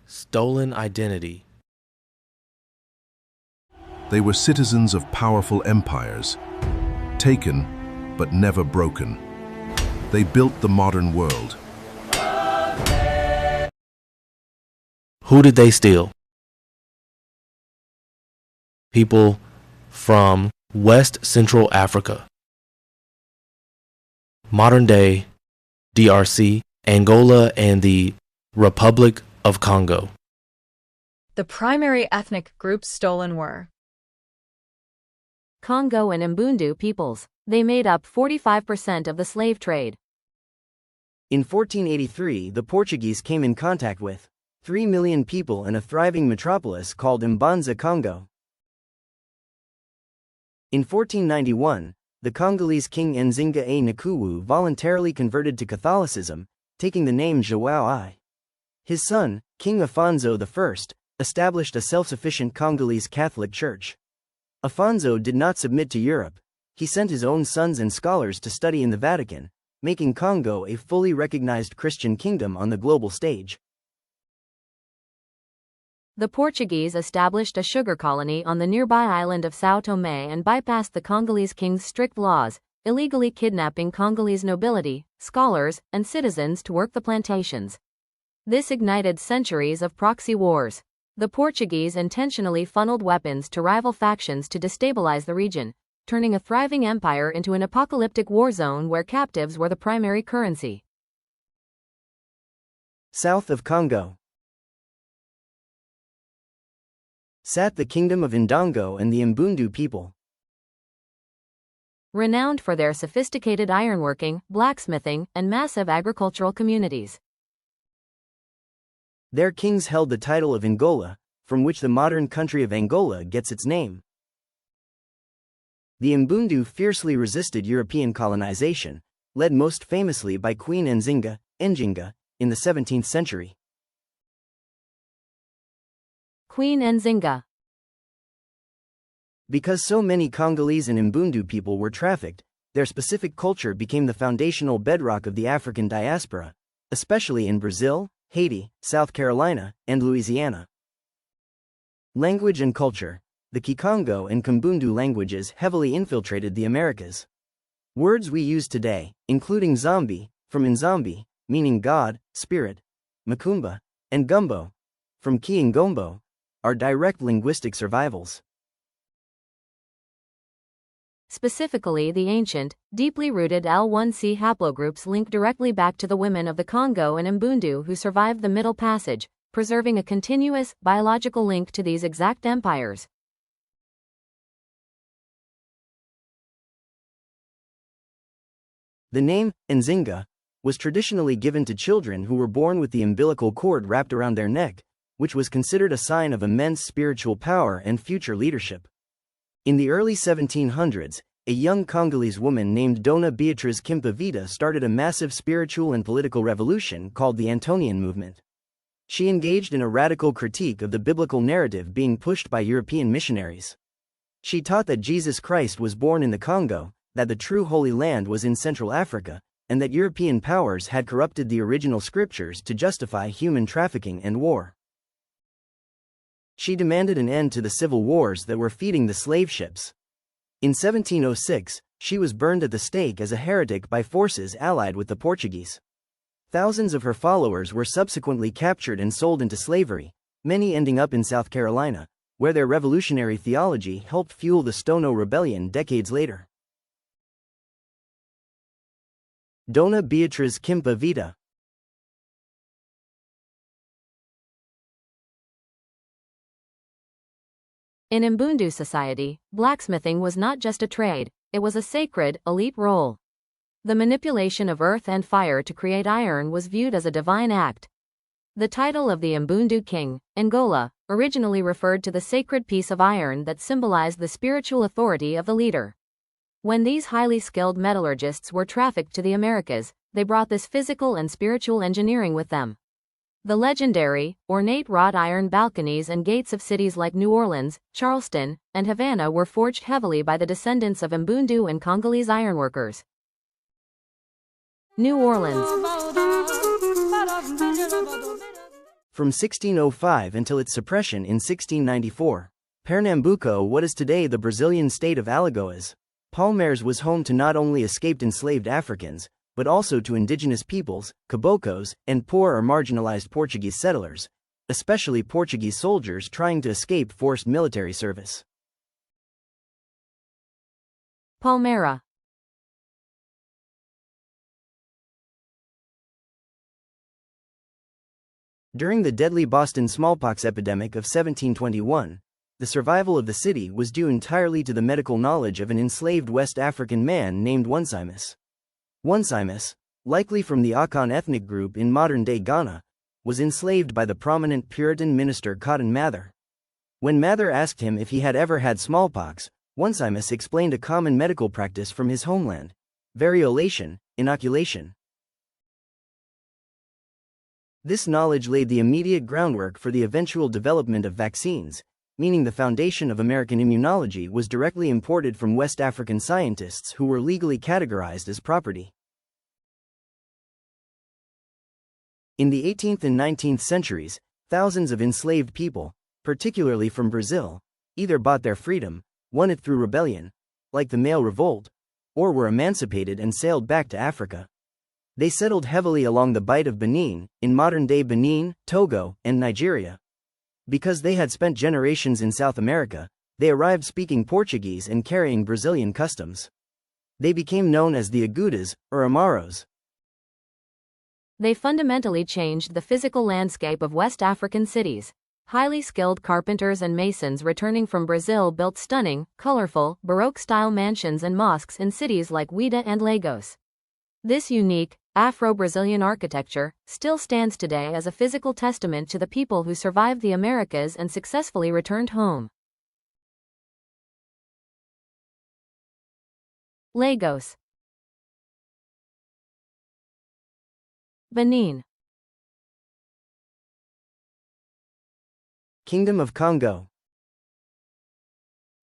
Stolen identity. They were citizens of powerful empires, taken but never broken. They built the modern world. Who did they steal? People from West Central Africa, modern-day DRC, Angola, and the Republic of Congo. The primary ethnic groups stolen were Kongo and Mbundu peoples. They made up 45% of the slave trade. In 1483, the Portuguese came in contact with 3 million people in a thriving metropolis called Mbanza, Congo. In 1491, the Congolese king Nzinga A. Nkuwu voluntarily converted to Catholicism, taking the name Joao I. His son, King Afonso I, established a self-sufficient Congolese Catholic Church. Afonso did not submit to Europe. He sent his own sons and scholars to study in the Vatican, making Congo a fully recognized Christian kingdom on the global stage. The Portuguese established a sugar colony on the nearby island of São Tomé and bypassed the Congolese king's strict laws, illegally kidnapping Congolese nobility, scholars, and citizens to work the plantations. This ignited centuries of proxy wars. The Portuguese intentionally funneled weapons to rival factions to destabilize the region, turning a thriving empire into an apocalyptic war zone where captives were the primary currency. South of Congo sat the Kingdom of Ndongo and the Mbundu people. Renowned for their sophisticated ironworking, blacksmithing, and massive agricultural communities. Their kings held the title of Angola, from which the modern country of Angola gets its name. The Mbundu fiercely resisted European colonization, led most famously by Queen Nzinga, Njinga, in the 17th century. Queen Nzinga. Because so many Congolese and Mbundu people were trafficked, their specific culture became the foundational bedrock of the African diaspora, especially in Brazil, Haiti, South Carolina, and Louisiana. Language and culture. The Kikongo and Kimbundu languages heavily infiltrated the Americas. Words we use today, including zombie, from Nzambi, meaning God, spirit, Makumba, and Gumbo, from Kiangombo, are direct linguistic survivals. Specifically, the ancient, deeply rooted L1C haplogroups link directly back to the women of the Congo and Mbundu who survived the Middle Passage, preserving a continuous, biological link to these exact empires. The name, Nzinga, was traditionally given to children who were born with the umbilical cord wrapped around their neck, which was considered a sign of immense spiritual power and future leadership. In the early 1700s, a young Congolese woman named Dona Beatriz Kimpavita started a massive spiritual and political revolution called the Antonian movement. She engaged in a radical critique of the biblical narrative being pushed by European missionaries. She taught that Jesus Christ was born in the Congo, that the true Holy Land was in Central Africa, and that European powers had corrupted the original scriptures to justify human trafficking and war. She demanded an end to the civil wars that were feeding the slave ships. In 1706, she was burned at the stake as a heretic by forces allied with the Portuguese. Thousands of her followers were subsequently captured and sold into slavery, many ending up in South Carolina, where their revolutionary theology helped fuel the Stono Rebellion decades later. Dona Beatriz Kimpavita. In Mbundu society, blacksmithing was not just a trade, it was a sacred, elite role. The manipulation of earth and fire to create iron was viewed as a divine act. The title of the Mbundu king, Angola, originally referred to the sacred piece of iron that symbolized the spiritual authority of the leader. When these highly skilled metallurgists were trafficked to the Americas, they brought this physical and spiritual engineering with them. The legendary, ornate wrought iron balconies and gates of cities like New Orleans, Charleston, and Havana were forged heavily by the descendants of Mbundu and Congolese ironworkers. New Orleans. From 1605 until its suppression in 1694, Pernambuco, what is today the Brazilian state of Alagoas, Palmares was home to not only escaped enslaved Africans, but also to indigenous peoples, caboclos, and poor or marginalized Portuguese settlers, especially Portuguese soldiers trying to escape forced military service. Palmera. During the deadly Boston smallpox epidemic of 1721, the survival of the city was due entirely to the medical knowledge of an enslaved West African man named Onesimus. Onesimus, likely from the Akan ethnic group in modern-day Ghana, was enslaved by the prominent Puritan minister Cotton Mather. When Mather asked him if he had ever had smallpox, Onesimus explained a common medical practice from his homeland: variolation, inoculation. This knowledge laid the immediate groundwork for the eventual development of vaccines, meaning the foundation of American immunology was directly imported from West African scientists who were legally categorized as property. In the 18th and 19th centuries, thousands of enslaved people, particularly from Brazil, either bought their freedom, won it through rebellion, like the Male Revolt, or were emancipated and sailed back to Africa. They settled heavily along the Bight of Benin, in modern-day Benin, Togo, and Nigeria. Because they had spent generations in South America, they arrived speaking Portuguese and carrying Brazilian customs. They became known as the Agudas, or Amaros. They fundamentally changed the physical landscape of West African cities. Highly skilled carpenters and masons returning from Brazil built stunning, colorful, Baroque-style mansions and mosques in cities like Ouidah and Lagos. This unique, Afro-Brazilian architecture still stands today as a physical testament to the people who survived the Americas and successfully returned home. Lagos. Benin. Kingdom of Kongo.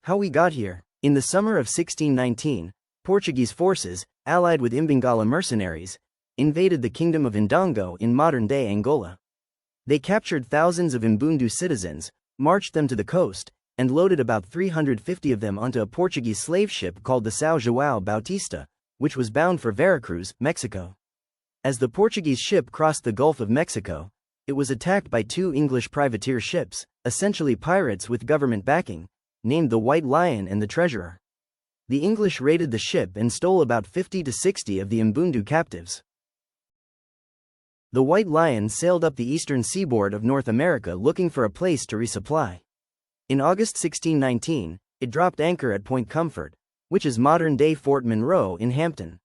How we got here. In the summer of 1619, Portuguese forces, allied with Imbangala mercenaries, invaded the Kingdom of Ndongo in modern-day Angola. They captured thousands of Mbundu citizens, marched them to the coast, and loaded about 350 of them onto a Portuguese slave ship called the São João Bautista, which was bound for Veracruz, Mexico. As the Portuguese ship crossed the Gulf of Mexico, it was attacked by two English privateer ships, essentially pirates with government backing, named the White Lion and the Treasurer. The English raided the ship and stole about 50 to 60 of the Mbundu captives. The White Lion sailed up the eastern seaboard of North America looking for a place to resupply. In August 1619, it dropped anchor at Point Comfort, which is modern-day Fort Monroe in Hampton.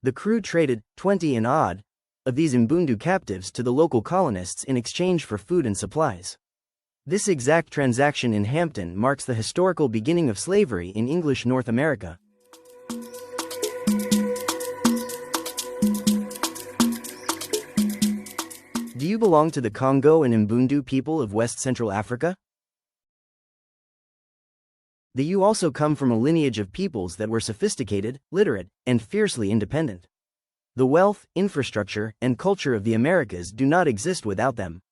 The crew traded 20 and odd of these Mbundu captives to the local colonists in exchange for food and supplies. This exact transaction in Hampton marks the historical beginning of slavery in English North America. Do you belong to the Kongo and Mbundu people of West Central Africa? You also come from a lineage of peoples that were sophisticated, literate, and fiercely independent. The wealth, infrastructure, and culture of the Americas do not exist without them.